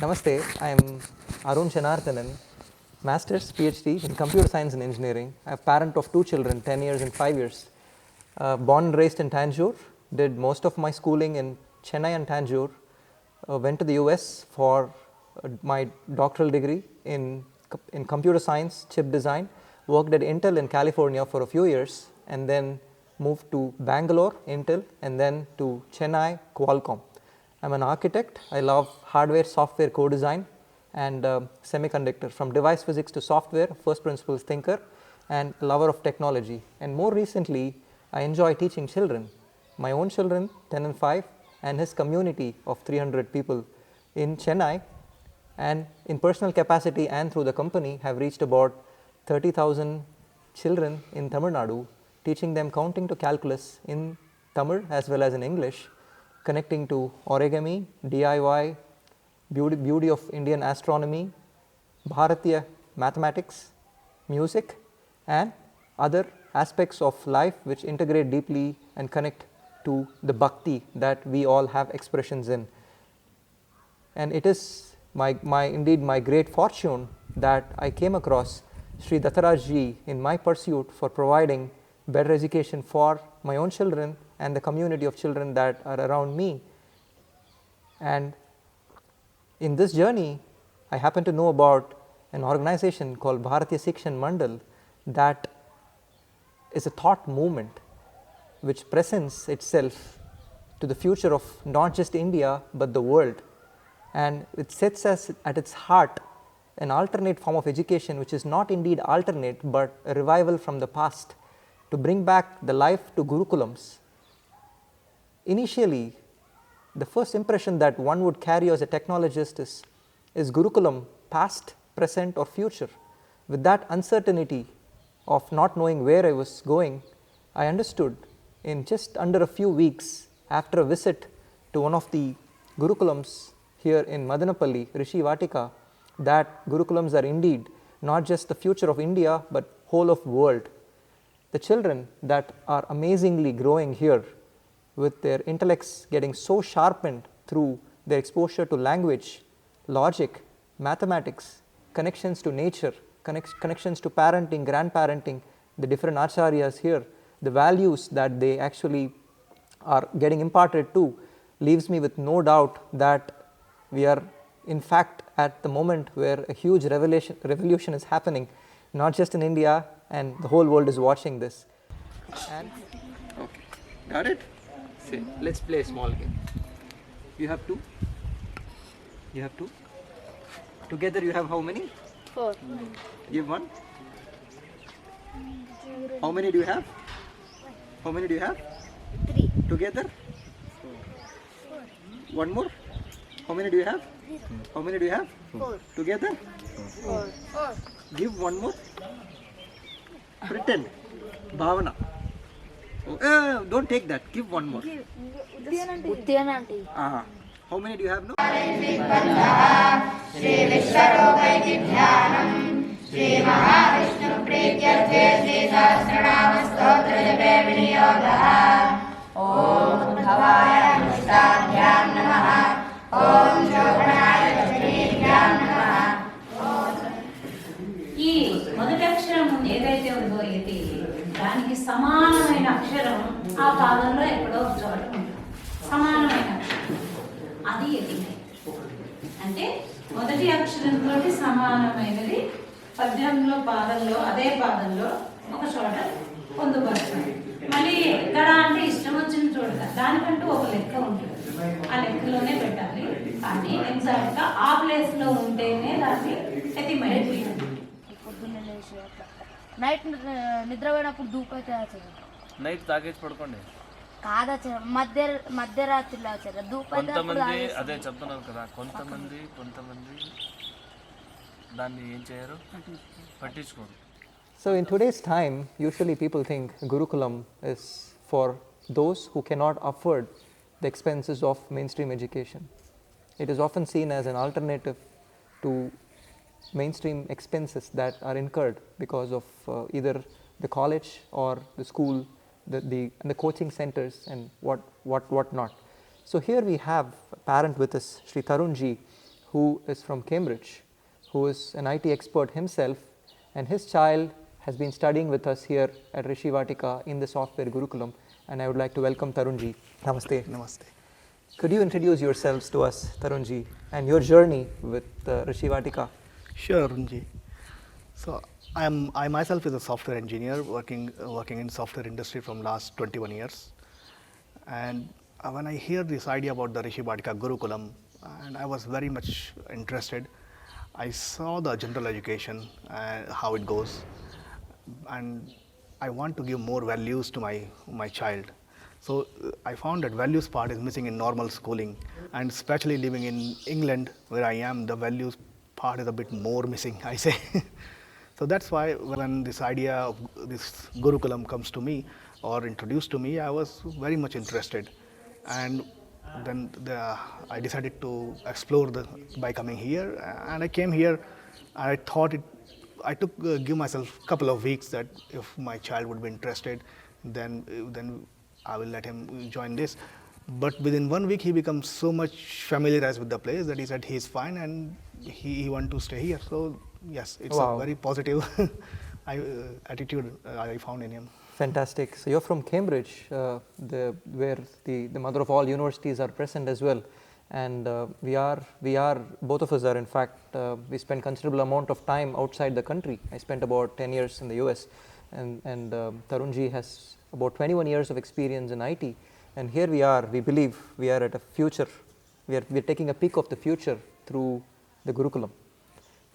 Namaste, I am Arun Chanarthanan, Master's PhD in Computer Science and Engineering. I am a parent of two children, 10 years and 5 years. Born and raised in Tanjore, did most of my schooling in Chennai and Tanjore, went to the US for my doctoral degree in computer science, chip design, worked at Intel in California for a few years, and then moved to Bangalore, Intel, and then to Chennai, Qualcomm. I'm an architect. I love hardware, software, co-design, and semiconductor. From device physics to software, first principles thinker, and lover of technology. And more recently, I enjoy teaching children, my own children, 10 and 5, and his community of 300 people in Chennai. And in personal capacity and through the company, have reached about 30,000 children in Tamil Nadu, teaching them counting to calculus in Tamil as well as in English, connecting to origami, DIY, beauty of Indian astronomy, Bharatiya mathematics, music, and other aspects of life which integrate deeply and connect to the bhakti that we all have expressions in. And it is indeed my great fortune that I came across Sri Dattaraj ji in my pursuit for providing better education for my own children and the community of children that are around me. And in this journey, I happen to know about an organization called Bharatiya Shikshan Mandal that is a thought movement which presents itself to the future of not just India but the world. And it sets us at its heart an alternate form of education which is not indeed alternate but a revival from the past to bring back the life to Gurukulams. Initially, the first impression that one would carry as a technologist is Gurukulam past, present or future. With that uncertainty of not knowing where I was going, I understood in just under a few weeks after a visit to one of the Gurukulams here in Madanapalli, Rishi Vatika, that Gurukulams are indeed not just the future of India but whole of world. The children that are amazingly growing here with their intellects getting so sharpened through their exposure to language, logic, mathematics, connections to nature, connections to parenting, grandparenting, the different acharyas here, the values that they actually are getting imparted to, leaves me with no doubt that we are in fact at the moment where a huge revolution is happening, not just in India, and the whole world is watching this. And okay, got it? Say, let's play a small game. You have two. You have two. Together you have how many? 4. Give one. How many do you have? How many do you have? 3. Together? 4. One more. How many do you have? How many do you have? 4. Together? 4. 4. Give one more. Pretend. Bhavana. Oh, don't take that. Give one more. Udyananti. How many do you have now? ఈ మొదటి అక్షరం ఏదైతే ఉందో ఇది దానికి సమానమైన అక్షరం ఆ పాదంలో ఎక్కడో ఒక చోట ఉంటుంది. సమానమైన అక్షరం అది ఎది. అంటే మొదటి అక్షరంతో సమానమైనది పద్యంలో పాదంలో అదే పాదంలో ఒక చోట పొందుపరుస్తుంది. మళ్ళీ ఎక్కడ అంటే ఇష్టం వచ్చిన చోట దానికంటూ ఒక లెక్క ఉంటుంది. ఆ లెక్కలోనే పెట్టాలి. కానీ ఎగ్జాక్ట్గా ఆ ప్లేస్లో ఉంటేనే దాన్ని ఎతిమైపోయింది. నైట్ నిద్రపోయినప్పుడు దూపైతే నైట్ తాగేసి పడుకోండి. కాదా మధ్యరాత్రిలో కొంతమంది అదే చెప్తున్నాను కదా, కొంతమంది దాన్ని ఏం చేయరు, పట్టించుకోరు. So in today's time, usually people think Gurukulam is for those who cannot afford the expenses of mainstream education. It is often seen as an alternative to mainstream expenses that are incurred because of either the college or the school, the coaching centers and what not. So here we have a parent with us, Sri Tarunji, who is from Cambridge, who is an IT expert himself, and his child has been studying with us here at Rishi Vatika in the Software Gurukulam. And I would like to welcome Tarunji. Namaste. Namaste. Could you introduce yourselves to us, Tarunji, and your journey with Rishi Vatika? Sure, Runji. So I myself is a software engineer working in software industry from last 21 years. And when I hear this idea about the Rishi Vatika Gurukulam, and I was very much interested. I saw the general education, how it goes, and I want to give more values to my child. So I found that values part is missing in normal schooling, and especially living in England where I am, the values part is a bit more missing, I say. So that's why when this idea of this Gurukulam comes to me or introduced to me, I was very much interested. And then I decided to explore by coming here, and I came here. I thought I took give myself a couple of weeks that if my child would be interested, then I will let him join this. But within 1 week, he becomes so much familiarized with the place that he said he's fine and he want to stay here. So yes, it's Wow. a very positive attitude I found in him. Fantastic. So you're from Cambridge, where the mother of all universities are present as well, and we are both of us are in fact we spend considerable amount of time outside the country. I spent about 10 years in the US, and Tarunji has about 21 years of experience in IT, and here we are. We believe we are at a future. We are taking a peek of the future through the Gurukulam,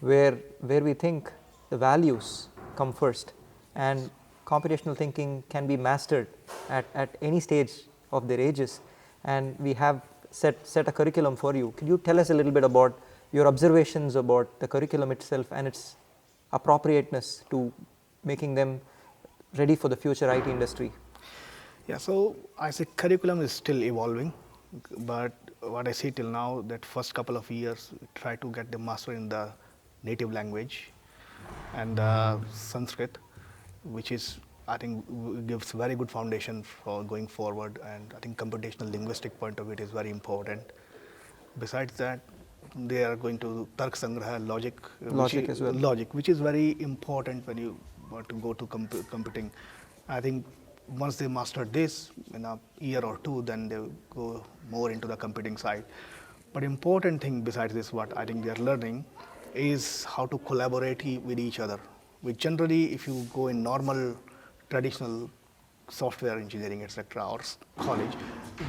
where we think the values come first, and computational thinking can be mastered at any stage of their ages, and we have set a curriculum for you. Could you tell us a little bit about your observations about the curriculum itself and its appropriateness to making them ready for the future IT industry? Yeah, so I say curriculum is still evolving, but what I see till now that first couple of years try to get the master in the native language and Sanskrit, which is I think gives very good foundation for going forward, and I think computational linguistic point of view is very important. Besides that, they are going to Tark Sangraha, logic As well. Logic, which is very important when you want to go to computing. I think once they master this in a year or two, then they go more into the computing side. But important thing besides this, what I think they are learning is how to collaborate with each other. Which generally, if you go in normal, traditional software engineering, etc., or college,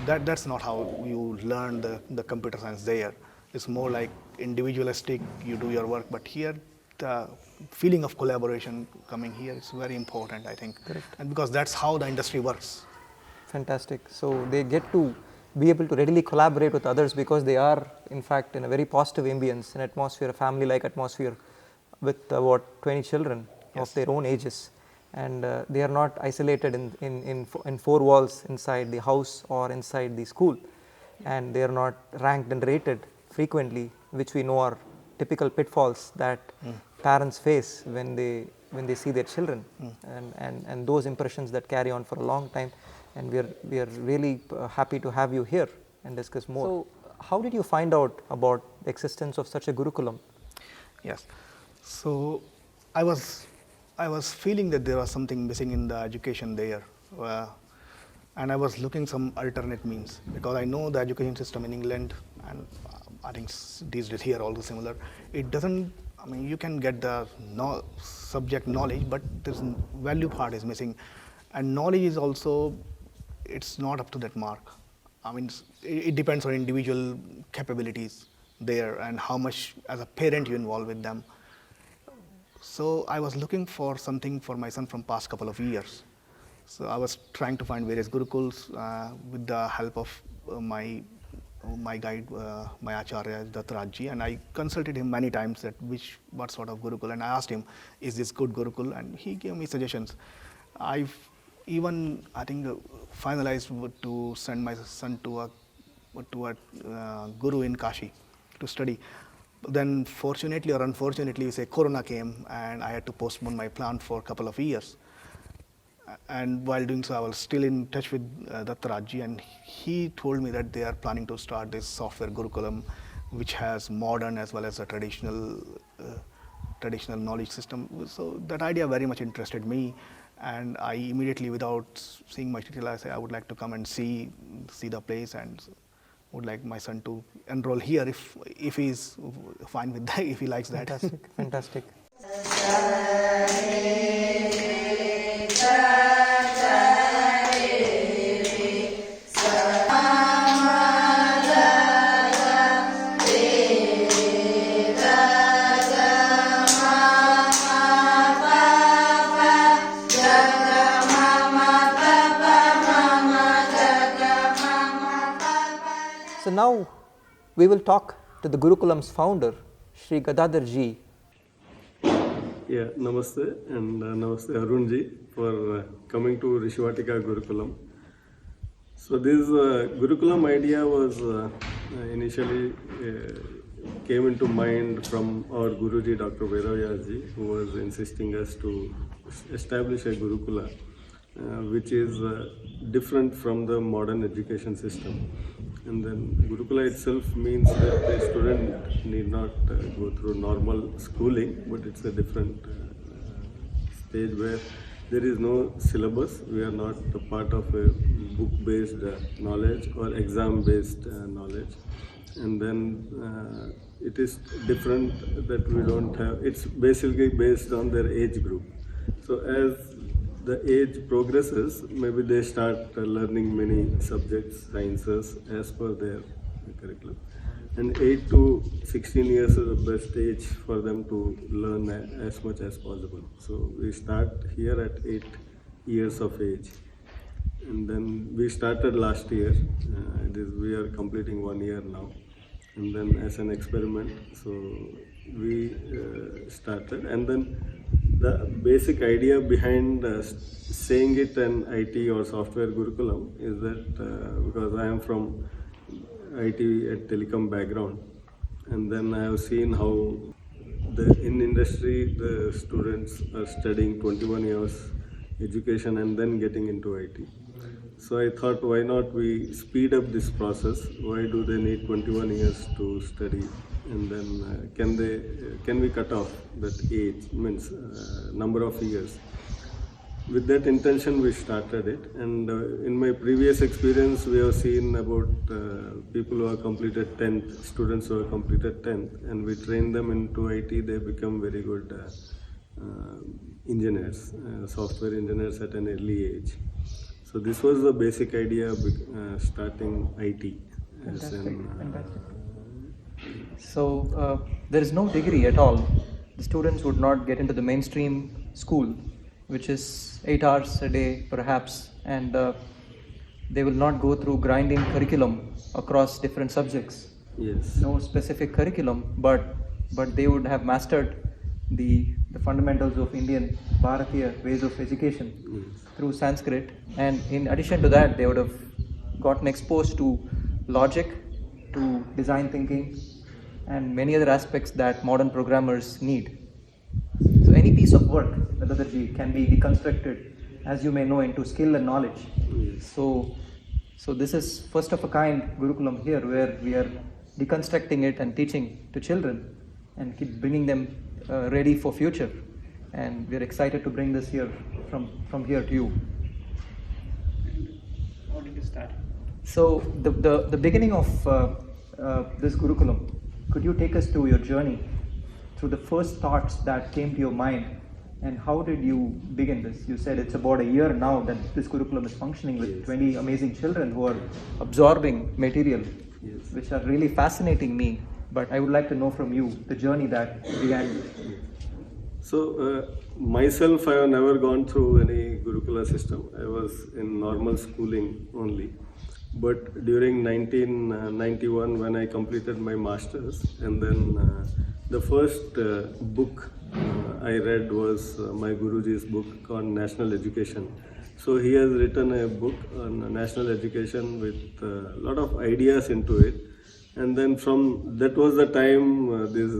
that's not how you learn the computer science there. It's more like individualistic, you do your work, but here the feeling of collaboration coming here is very important, I think. Correct. And because that's how the industry works. Fantastic. So they get to be able to readily collaborate with others because they are in fact in a very positive ambience, an atmosphere, a family-like atmosphere with about 20 children of their own ages, and they are not isolated in four walls inside the house or inside the school, and they are not ranked and rated frequently, which we know are typical pitfalls that parents face when they see their children, and those impressions that carry on for a long time. And we are really happy to have you here and discuss more. So how did you find out about the existence of such a Gurukulam? Yes. So I was feeling that there was something missing in the education there, and I was looking some alternate means, because I know the education system in England, and I think these days here also similar. It doesn't. I mean, you can get the subject knowledge, but this value part is missing, and knowledge is also, it's not up to that mark. I mean, it depends on individual capabilities there and how much as a parent you involve with them. So I was looking for something for my son from past couple of years. So I was trying to find various gurukuls with the help of my guide, my acharya, Dattarajji, and I consulted him many times that what sort of gurukul, and I asked him, is this good gurukul, and he gave me suggestions. I think finalized to send my son to a guru in Kashi to study. Then fortunately or unfortunately, say Corona came, and I had to postpone my plan for a couple of years. And while doing so, I was still in touch with Dattarajji, and he told me that they are planning to start this software Gurukulam which has modern as well as a traditional knowledge system. So that idea very much interested me, and I immediately, without seeing much detail, I said I would like to come and see the place, and would like my son to enroll here if he's fine with that, if he likes that. Fantastic. So now we will talk to the Gurukulam's founder, Shri Gadadhar ji. Yeah, namaste, and namaste Arunji for coming to Rishi Vatika Gurukulam. So this Gurukulam idea was initially came into mind from our Guruji, Dr. Vedavyasji, who was insisting us to establish a Gurukula, which is different from the modern education system. And then Gurukula itself means that the student need not go through normal schooling, but it's a different stage where there is no syllabus. We are not a part of a book-based knowledge or exam-based knowledge. And then it is different that we don't have, it's basically based on their age group. So as the age progresses, maybe they start learning many subjects, sciences as per their curriculum. And 8 to 16 years is the best age for them to learn as much as possible. So we start here at 8 years of age. And then we started last year. We are completing 1 year now. And then as an experiment, so we started. And then the basic idea behind saying it an IT or software Gurukulam is that because I am from IT and telecom background, and then I have seen how in industry the students are studying 21 years education and then getting into IT. So I thought, why not we speed up this process? Why do they need 21 years to study? And then can we cut off that age, means number of years? With that intention we started it, and in my previous experience we have seen about people who have completed 10th, students who have completed 10th, and we train them into IT, they become very good engineers, software engineers at an early age. So this was the basic idea starting IT. Fantastic. So there is no degree at all. The students would not get into the mainstream school, which is 8 hours a day perhaps, and they will not go through grinding curriculum across different subjects. Yes. No specific curriculum, but they would have mastered the fundamentals of Indian Bharatiya ways of education through Sanskrit, and in addition to that they would have gotten exposed to logic, to design thinking, and many other aspects that modern programmers need. So any piece of work, Gadadharji, can be deconstructed, as you may know, into skill and knowledge. So this is first of a kind Gurukulam here, where we are deconstructing it and teaching to children and keep bringing them ready for future. And we are excited to bring this here from here to you. How did you start? So the beginning of this Gurukulam, could you take us through your journey, through the first thoughts that came to your mind, and how did you begin this? You said it's about a year now that this Gurukulam is functioning with 20 amazing children who are absorbing material, which are really fascinating me. But I would like to know from you the journey that began. So myself, I have never gone through any Gurukula system. I was in normal schooling only. But during 1991, when I completed my master's, and then the first book I read was my Guruji's book on national education. So he has written a book on national education with a lot of ideas into it. And then that was the time this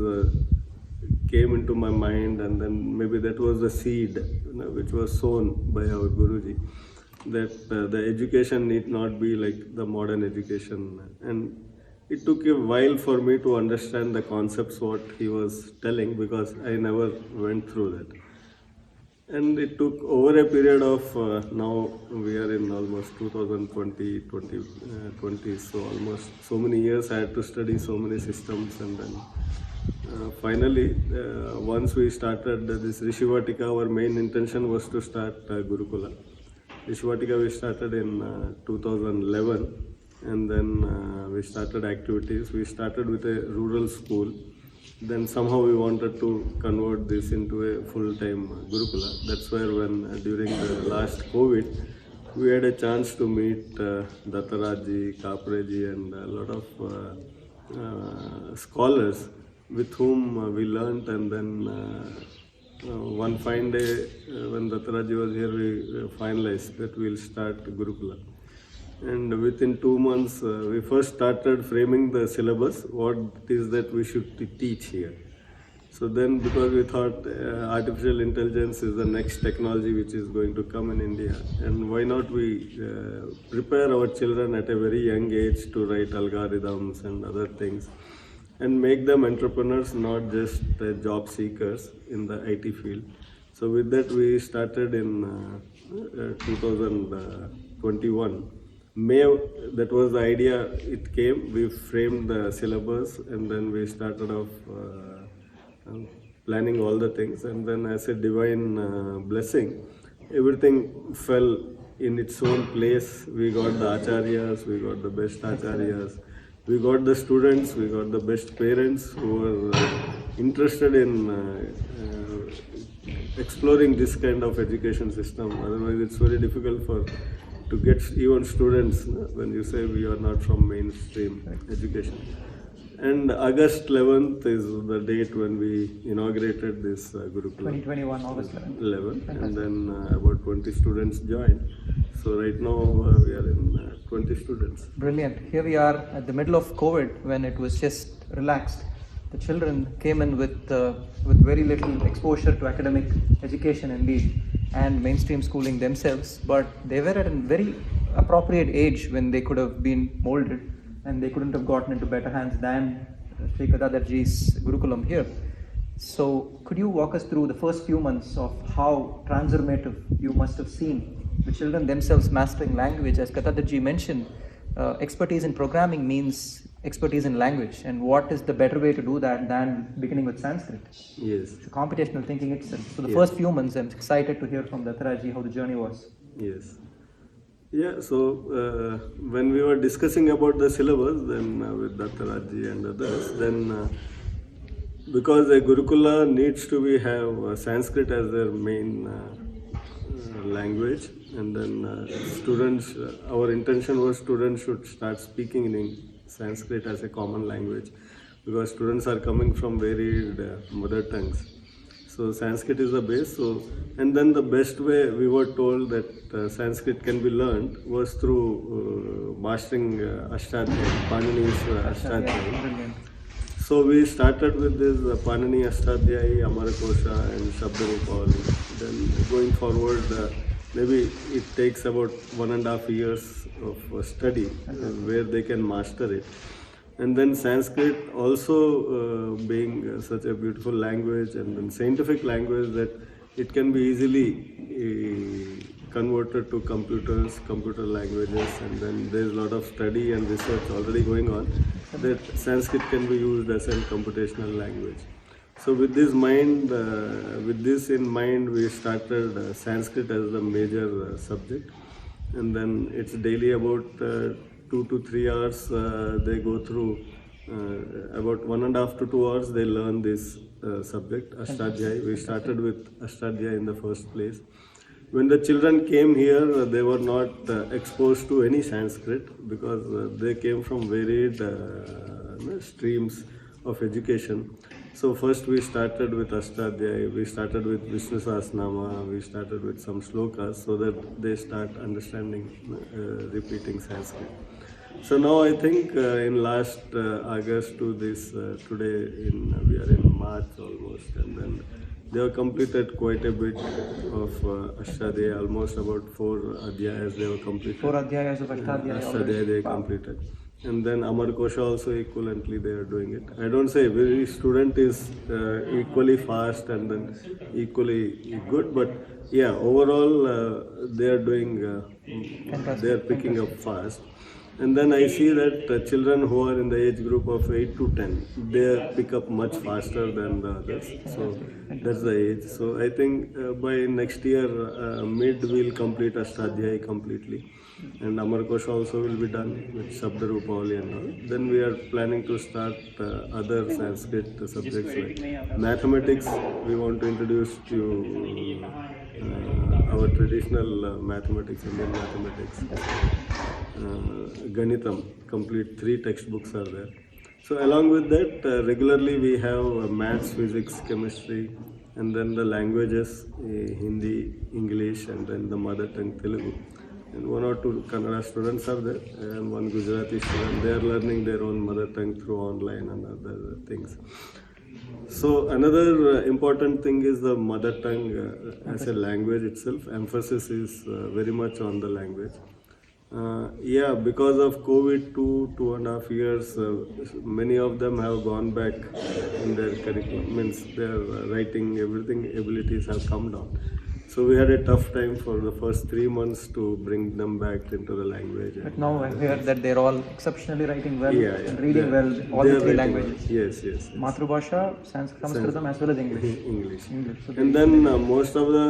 came into my mind, and then maybe that was the seed which was sown by our Guruji, that the education need not be like the modern education. And it took a while for me to understand the concepts what he was telling, because I never went through that. And it took over a period of, now we are in almost 2020, 20, so almost so many years I had to study so many systems, and then finally, once we started this Rishi Vatika, our main intention was to start Gurukula. Rishi Vatika we started in 2011, and then we started activities. We started with a rural school. Then somehow we wanted to convert this into a full-time Gurukula. That's where when during the last COVID, we had a chance to meet Dattaraji, Kapreji, and a lot of scholars with whom we learnt. And then one fine day when Dattaraji was here, we finalized that we'll start Gurukula. And within 2 months, we first started framing the syllabus, what it is that we should teach here. So then, because we thought artificial intelligence is the next technology which is going to come in India, and why not we prepare our children at a very young age to write algorithms and other things, and make them entrepreneurs, not just job seekers in the IT field. So with that, we started in 2021. May, that was the idea, it came, we framed the syllabus, and then we started off planning all the things, and then as a divine blessing, everything fell in its own place. We got the acharyas, we got the best acharyas, we got the students, we got the best parents who were interested in exploring this kind of education system. Otherwise, it's very difficult to get even students when you say we are not from mainstream education. And August 11th is the date when we inaugurated this Gurukulam. 2021, August 11th. And then about 20 students joined. So right now we are in 20 students. Brilliant. Here we are at the middle of COVID when it was just relaxed. The children came in with very little exposure to academic education indeed, and mainstream schooling themselves, but they were at a very appropriate age when they could have been molded, and they couldn't have gotten into better hands than Sri Gadadharji's Gurukulam here. So could you walk us through the first few months of how transformative you must have seen the children themselves mastering language? As Gadadharji mentioned, expertise in programming means expertise in language, and what is the better way to do that than beginning with Sanskrit? Yes. It's computational thinking itself. So the first few months, I'm excited to hear from Dattaraji how the journey was. Yes. Yeah, so when we were discussing about the syllabus, then with Dattaraji and others, then because a Gurukula needs to have Sanskrit as their main language, and then students, our intention was students should start speaking in Sanskrit as a common language, because students are coming from varied mother tongues. So Sanskrit is the base. So, and then the best way we were told that Sanskrit can be learned was through mastering Ashtadhyayi, Panini's Ashtadhyayi. So we started with this Panini Ashtadhyayi, Amarakosha and Shabdarupal. Then going forward, maybe it takes about 1.5 years of study where they can master it. And then Sanskrit also being such a beautiful language and then scientific language that it can be easily converted to computer languages, and then there's a lot of study and research already going on that Sanskrit can be used as a computational language. So with this in mind, we started Sanskrit as the major subject, and then it's daily about 2 to 3 hours they go through. About 1.5 to 2 hours they learn this subject, Ashtadhyayi. We started with Ashtadhyayi in the first place. When the children came here, they were not exposed to any Sanskrit because they came from varied streams of education. So first we started with Ashtadhyayi, we started with Vishnu Sahasranama, we started with some slokas so that they start understanding, repeating Sanskrit. So now I think in last August to this today, we are in March almost, and then they have completed quite a bit of Ashtadhyayi, almost about 4 adhyayas they have completed. 4 adhyayas of Ashtadhyayi they completed. And then Amarkosha also equivalently they are doing it. I don't say every student is equally fast and then equally good, but yeah, overall they are doing, they are picking up fast. And then I see that children who are in the age group of 8 to 10, they pick up much faster than the others. So that's the age. So I think by next year, mid we'll complete Ashtadhyayi completely. And Amarkosha also will be done with Shabda Rupavali and all. Then we are planning to start other Sanskrit subjects like mathematics. We want to introduce to our traditional mathematics, Indian mathematics. Ganitam, complete 3 textbooks are there. So along with that, regularly we have maths, physics, chemistry, and then the languages, Hindi, English, and then the mother tongue Telugu. And 1 or 2 Kannada students are there, and 1 Gujarati student. They are learning their own mother tongue through online and other things. So another important thing is the mother tongue as a language itself. Emphasis is very much on the language. Yeah, because of COVID, 2.5 years, many of them have gone back in their curriculum. Means their writing, everything abilities have come down. So we had a tough time for the first 3 months to bring them back into the language. But now I hear that they're all exceptionally writing well and reading They're- well, all they're the 3 writing languages. well. Yes. Matrubhasha, Sanskritam as well as English. English. So And then most of the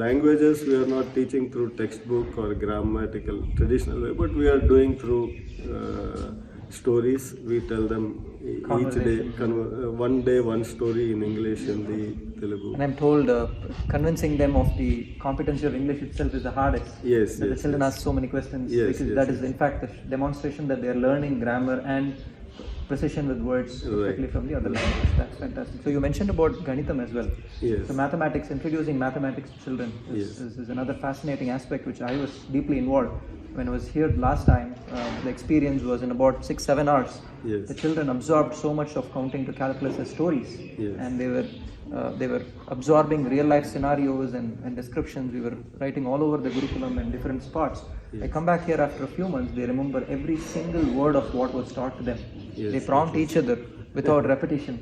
languages we are not teaching through textbook or grammatical traditional way, but we are doing through stories. We tell them each day, one day one story in English, Hindi, Telugu. And I'm told convincing them of the competency of English itself is the hardest. Yes, The children ask so many questions because that is in fact the demonstration that they are learning grammar and precision with words, especially from the other languages. That's fantastic. So you mentioned about Ganitam as well. Yes. So mathematics, introducing mathematics to children is another fascinating aspect which I was deeply involved. When I was here last time, the experience was in about 6-7 hours. Yes. The children absorbed so much of counting to calculus as stories, and they were absorbing real life scenarios and descriptions. We were writing all over the Gurukulam and different spots. I come back here after a few months, they remember every single word of what was taught to them. They prompt each other without repetition.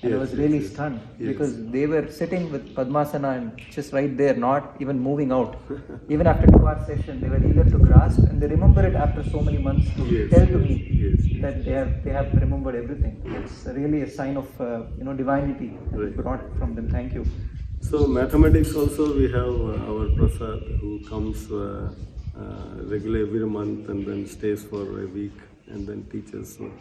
And I was really stunned because they were sitting with Padmasana and just right there, not even moving out. Even after 2-hour session, they were eager to grasp, and they remember it after so many months to tell to me that they have remembered everything. It's really a sign of divinity brought from them. Thank you. So mathematics also we have our Prasad who comes regularly every month and then stays for a week and then teaches. So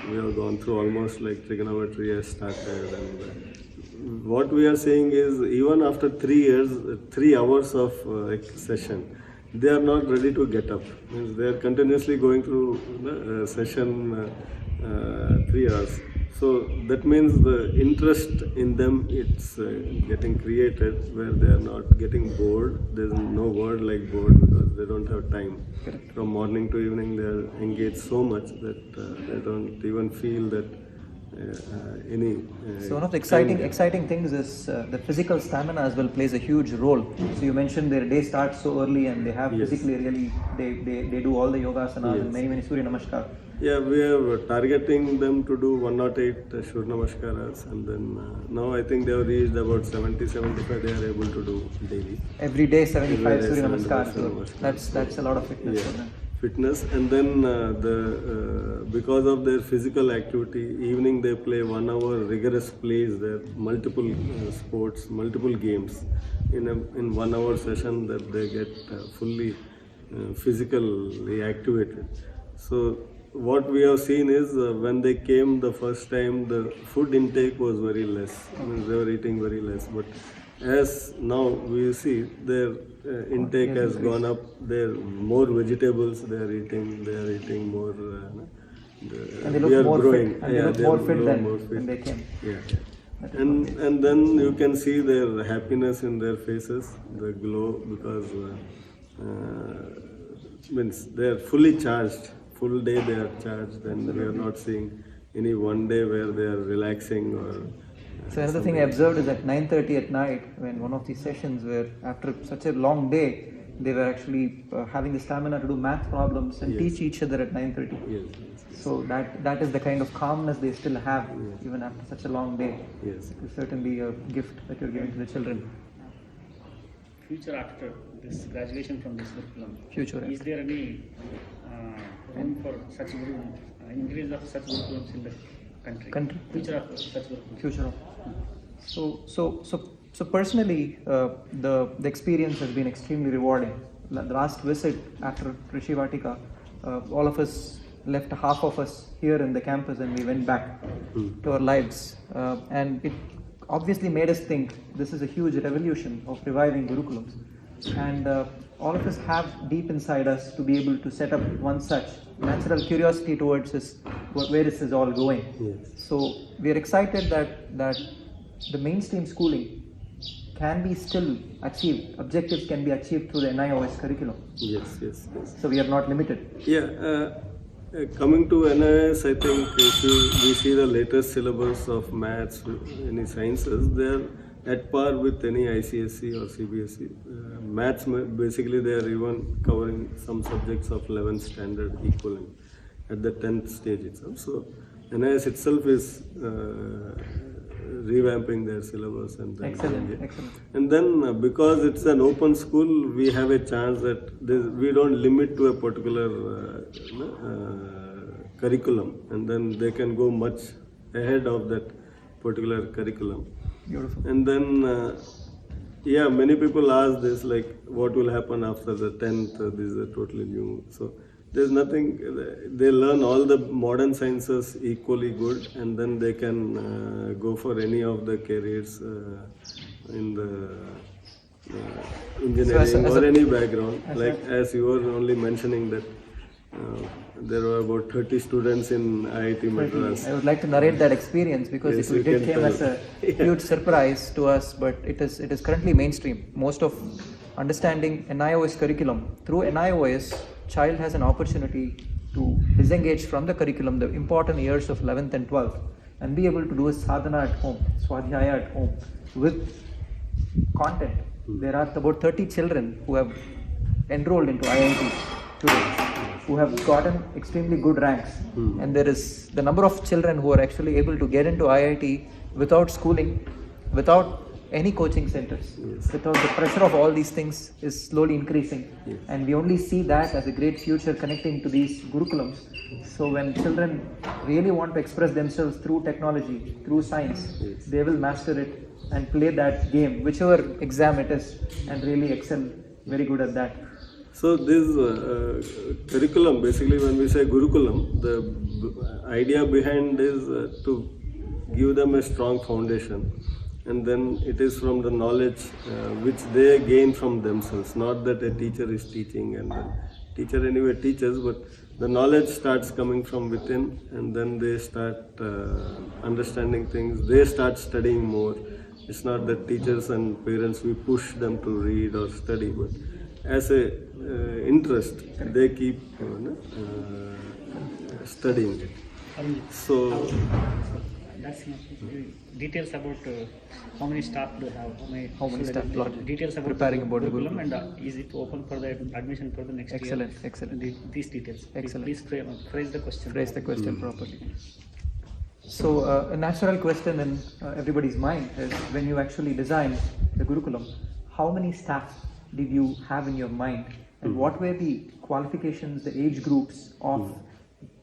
we have gone through almost like trigonometry has started, and what we are saying is even after 3 years, 3 hours of session, they are not ready to get up. Means they are continuously going through the session 3 hours. So that means the interest in them, it's getting created where they are not getting bored. There's no word like bored because they don't have time. From morning to evening they are engaged so much that they don't even feel that any... So one of the exciting things is the physical stamina as well plays a huge role. So you mentioned their day starts so early and they have physically really, they do all the yogasanas and many Surya Namaskar. Yeah, we are targeting them to do 108 Surya Namaskaras, and then now I think they have reached about 70-75 they are able to do daily. Every day 75 day, Surya 75 Namaskar. Surya So Namaskar. that's a lot of fitness for them. Fitness, and then because of their physical activity, evening they play 1 hour rigorous plays. There multiple sports, multiple games in 1 hour session that they get fully physically activated. So what we have seen is when they came the first time, the food intake was very less. I mean, they were eating very less, but as now we see their intake has gone up. There are more vegetables they are eating more. And they we look are more growing. fit. And they look more fit than more fit. when they came. Yeah. And then you can see their happiness in their faces, the glow, because means they are fully charged. Full day they are charged, and we are not seeing any one day where they are relaxing or. So another thing I observed is at 9:30 at night, when one of these sessions where after such a long day, they were actually having the stamina to do math problems and Yes. teach each other at 9:30. Yes. So that is the kind of calmness they still have even after such a long day. Yes. It's certainly a gift that you're giving to the children. Future after this graduation from this curriculum, Future is there any room for such increase of such curriculums in the country? Future of such curriculum. Future of. So personally, the experience has been extremely rewarding. The last visit after Rishi Vatika, all of us left, half of us here in the campus, and we went back to our lives. And it obviously made us think this is a huge revolution of reviving Gurukulams. And all of us have deep inside us to be able to set up one such natural curiosity towards this, where this is all going. Yes. So we are excited that the mainstream schooling can be still achieved, objectives can be achieved through the NIOS curriculum. Yes. So we are not limited. Yeah. Coming to NIS, I think if we see the latest syllabus of maths, any sciences, they are at par with any ICSE or CBSE. Maths, basically they are even covering some subjects of 11th standard equivalent at the 10th stage itself. So NIS itself is revamping their syllabus and then Excellent. And then because it's an open school, we have a chance that we don't limit to a particular curriculum, and then they can go much ahead of that particular curriculum. Beautiful. And then many people ask this, like, what will happen after the 10th? This is a totally new. So there's nothing, they learn all the modern sciences equally good, and then they can go for any of the careers in the engineering or any background. Like as you were only mentioning that there were about 30 students in IIT Madras. I would like to narrate that experience because Yes, it you did can came tell. as a huge surprise to us, but it is currently mainstream. Most of understanding NIOS curriculum, through NIOS, child has an opportunity to disengage from the curriculum, the important years of 11th and 12th, and be able to do a sadhana at home, swadhyaya at home, with content. There are about 30 children who have enrolled into IIT today, who have gotten extremely good ranks, and there is the number of children who are actually able to get into IIT without schooling, without any coaching centers, without the pressure of all these things, is slowly increasing. And we only see that as a great future connecting to these Gurukulams. So when children really want to express themselves through technology, through science, they will master it and play that game, whichever exam it is, and really excel very good at that. So this curriculum, basically when we say Gurukulam, the idea behind is to give them a strong foundation, and then it is from the knowledge which they gain from themselves, not that a teacher is teaching and the teacher anyway teaches, but the knowledge starts coming from within, and then they start understanding things, they start studying more. It's not that teachers and parents, we push them to read or study, but as a interest, they keep studying it. So That's details about how many staff do you have, How many staff, lot. details about Preparing about the curriculum, and is it open for the admission for the next Excellent. year? These details. Excellent. Please phrase the question. Phrase the question properly. So a natural question in everybody's mind is, when you actually designed the Gurukulam, how many staff did you have in your mind, and what were the qualifications, the age groups of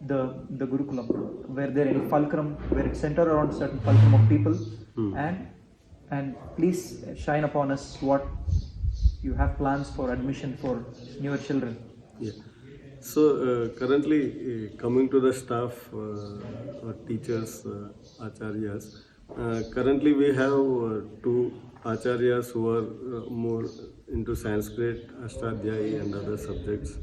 the Gurukulam? Were there any fulcrum where it centered around a certain fulcrum of people? And please shine upon us what you have plans for admission for newer children. yeah. So currently coming to the staff or teachers, acharyas, currently we have two acharyas who are more into Sanskrit, Ashtadhyayi and other subjects,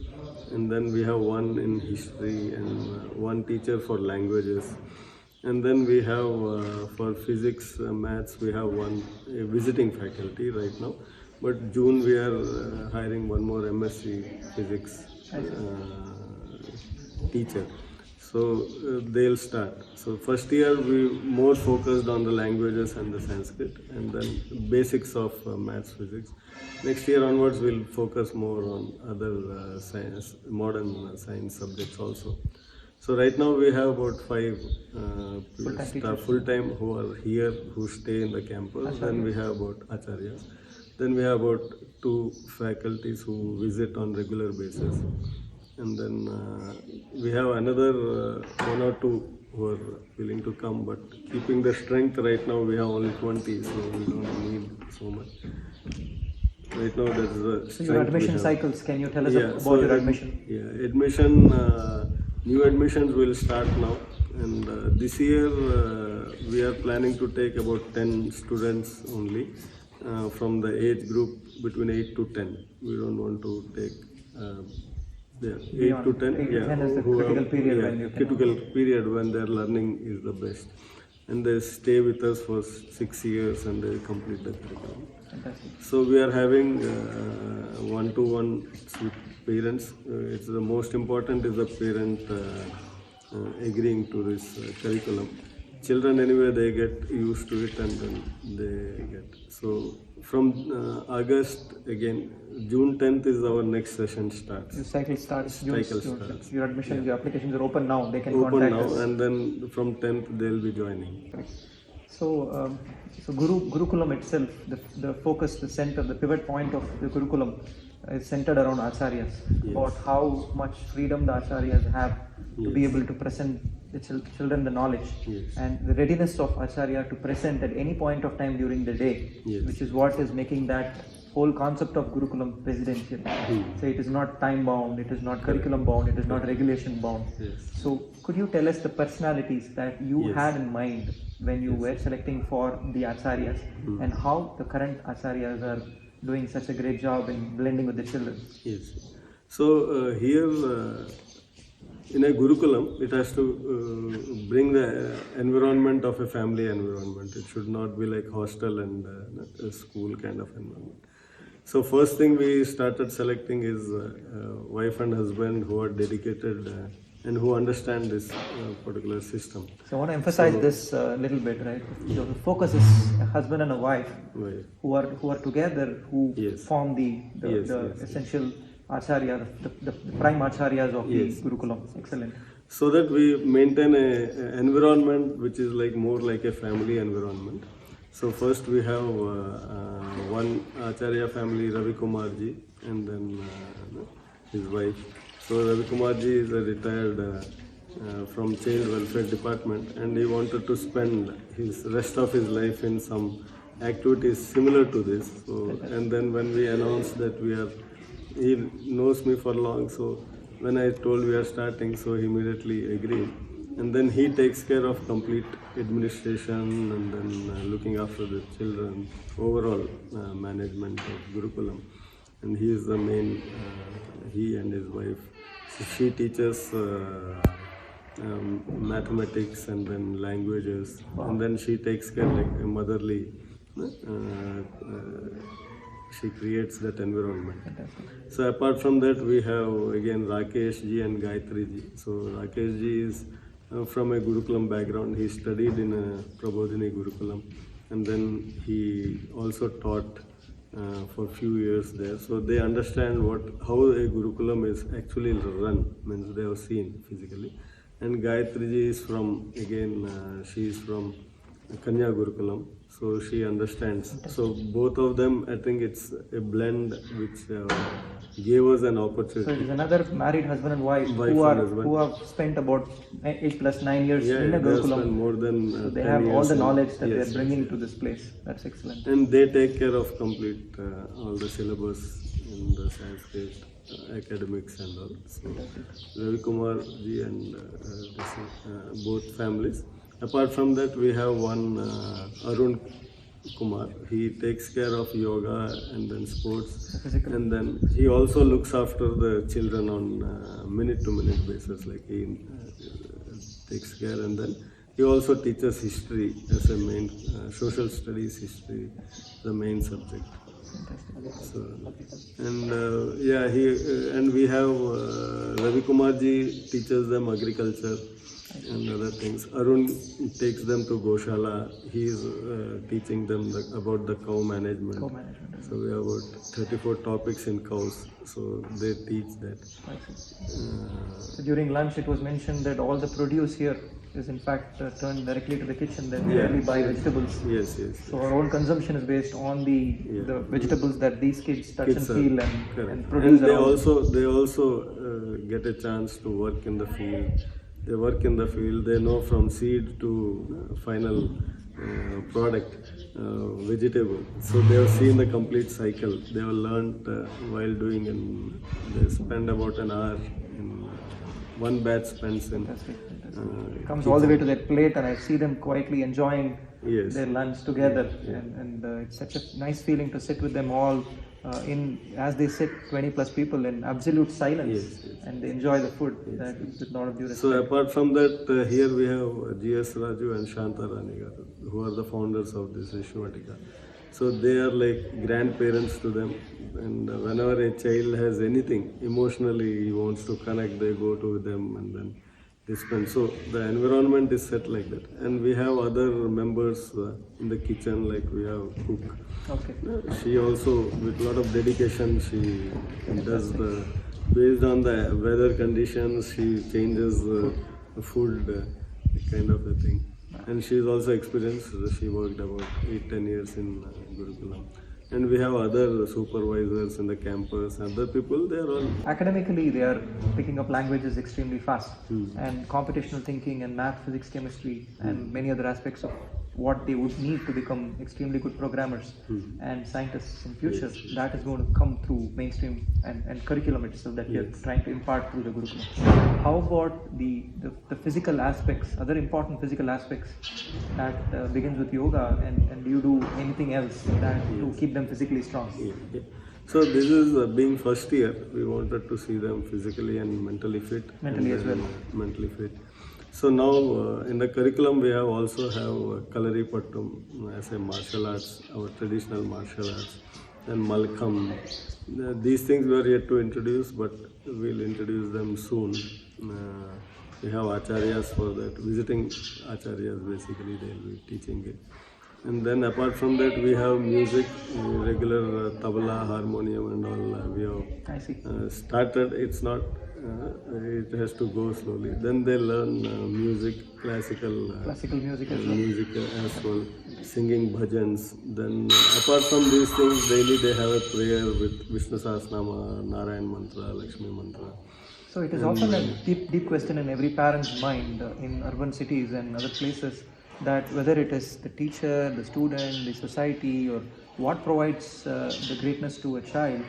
and then we have one in history and one teacher for languages, and then we have for physics, maths, we have one visiting faculty right now, but June we are hiring one more MSc physics teacher. So they'll start. So first year we more focused on the languages and the Sanskrit, and then basics of maths, physics. Next year onwards we'll focus more on other science, modern science subjects also. So right now we have about 5 staff full-time who are here, who stay in the campus. Then we have about acharyas. Then we have about 2 faculties who visit on regular basis. And then we have another 1 or 2 who are willing to come, but keeping the strength right now we have only 20, so we don't need so much. Right now there's a So your admission cycles, can you tell us about so your admission? New admissions will start now, and this year we are planning to take about 10 students only from the age group between 8 to 10. We don't want to take 8 to 10. 8 to 10 is the critical period when you can. Critical period when their learning is the best, and they stay with us for 6 years and they complete the curriculum. Fantastic. So we are having one-to-one with parents. It's the most important is the parent agreeing to this curriculum. Children anyway they get used to it and then they get. So from August again, June 10th is our next session starts. The cycle starts. Cycle starts. Your admissions, your applications are open now. They can Open contact now, us. and then from 10th they'll be joining. So, Gurukulam itself, the focus, the center, the pivot point of the Gurukulam is centered around acharyas. Yes. About how much freedom the acharyas have to be able to present the children the knowledge, Yes. and the readiness of acharya to present at any point of time during the day, Yes. which is what is making that whole concept of Gurukulam presidential. So it is not time bound, it is not curriculum bound, it is not regulation bound. Yes. So could you tell us the personalities that you Yes. had in mind when you were selecting for the acharyas, and how the current acharyas are doing such a great job in blending with the children? Yes. So here in a Gurukulam, it has to bring the environment of a family environment. It should not be like hostel and a school kind of environment. So first thing we started selecting is wife and husband who are dedicated and who understand this particular system. So I want to emphasize this a little bit, right? The focus is a husband and a wife Right. who are together, who Yes. form the Yes. essential acharya, the prime acharyas of Yes. the Gurukulam. Excellent. So that we maintain a environment which is like more like a family environment. So first we have one Acharya family, Ravi Kumarji, and then his wife. So Ravi Kumarji is a retired from Child Welfare Department, and he wanted to spend his rest of his life in some activities similar to this. So, and then when we announced that he knows me for long, so when I told we are starting, so he immediately agreed. And then he takes care of complete administration and then looking after the children, overall management of Gurukulam. And he is the main, he and his wife. So she teaches mathematics and then languages. And then she takes care like a motherly, she creates that environment. So apart from that, we have again Rakesh ji and Gayatri ji. So Rakesh ji is from a Gurukulam background. He studied in a Prabodhini Gurukulam, and then he also taught for a few years there. So they understand how a Gurukulam is actually run, means they have seen physically. And Gayatri ji is from, again, she is from Kanya Gurukulam, so she understands. So both of them, I think it's a blend which gave us an opportunity. So it is another married husband and wife, who have spent about 8 plus 9 years in a they have spent Gurukulam. more than So they 10 have all years the in- knowledge that they yes, are bringing to this place. That's excellent. And they take care of complete all the syllabus in the Sanskrit, academics and all. So Ravi Kumar ji and both families. Apart from that, we have one Arun Kumar. He takes care of yoga and then sports, and then he also looks after the children on minute-to-minute basis. Like he takes care, and then he also teaches history as a main social studies history, the main subject. So, and and we have Ravi Kumarji teaches them agriculture and other things. Arun takes them to Goshala. He is teaching them about the cow management. So we have about 34 topics in cows. So they teach that. So during lunch, it was mentioned that all the produce here is in fact turned directly to the kitchen. Then we only buy vegetables. Yes. So our own consumption is based on the vegetables that these kids touch and feel and produce. And they also get a chance to work in the field. They work in the field. They know from seed to final product, vegetable. So they have seen the complete cycle. They have learned while doing, and they spend about an hour in one batch spends in. It comes all the way to their plate, and I see them quietly enjoying their lunch together. And it's such a nice feeling to sit with them all as they sit 20 plus people in absolute silence, and they enjoy the food. That is with a lot of due respect. So apart from that, here we have G.S. Raju and Shanta Ranigar, who are the founders of this Rishi Vatika. So they are like grandparents to them, and whenever a child has anything emotionally he wants to connect, they go to them and then they spend. So the environment is set like that, and we have other members in the kitchen, like we have cook. Okay. She also, with a lot of dedication, she does based on the weather conditions, she changes the food, kind of a thing. And she is also experienced. She worked about 8-10 years in Gurukulam. And we have other supervisors in the campus, other people, they are all... Academically, they are picking up languages extremely fast, and computational thinking and math, physics, chemistry, and many other aspects of what they would need to become extremely good programmers and scientists in future. That is going to come through mainstream and curriculum itself that we are trying to impart through the Gurukulam. How about the physical aspects, other important physical aspects that begins with yoga, and do you do anything else to keep them physically strong? So this is being first year, we wanted to see them physically and mentally fit. Mentally as well. Mentally fit. So now in the curriculum we have also have Kalari Pattum as a martial arts, our traditional martial arts, and Malkham. These things we are yet to introduce, but we'll introduce them soon. We have acharyas for that, visiting acharyas basically, they'll be teaching it. And then apart from that we have music, regular tabla, harmonium and all we have started. It's not, it has to go slowly. Then they learn music, classical music as well, singing bhajans. Then apart from these things, daily they have a prayer with Vishnu Sahasranama, Narayan Mantra, Lakshmi Mantra. So it is often a deep question in every parent's mind in urban cities and other places, that whether it is the teacher, the student, the society, or what provides the greatness to a child,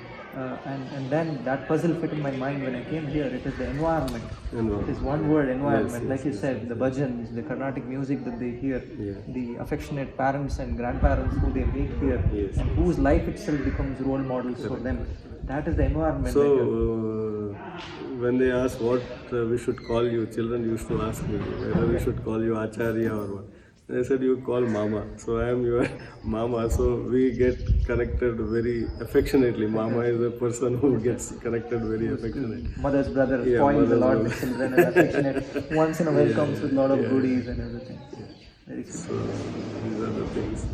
and then that puzzle fit in my mind when I came here. It is the environment. It is one word, environment. Like you said, the bhajans, the Carnatic music that they hear, the affectionate parents and grandparents who they meet here, and whose life itself becomes role models for them. That is the environment. So when they ask what we should call you, children used to ask me whether we should call you Acharya or what. They said you call Mama, so I am your Mama. So we get connected very affectionately. Mama is a person who gets connected very affectionately. Mother's brother spoils a lot the children and affectionate. Once in a while comes with a lot of goodies and everything. Very so these are the things.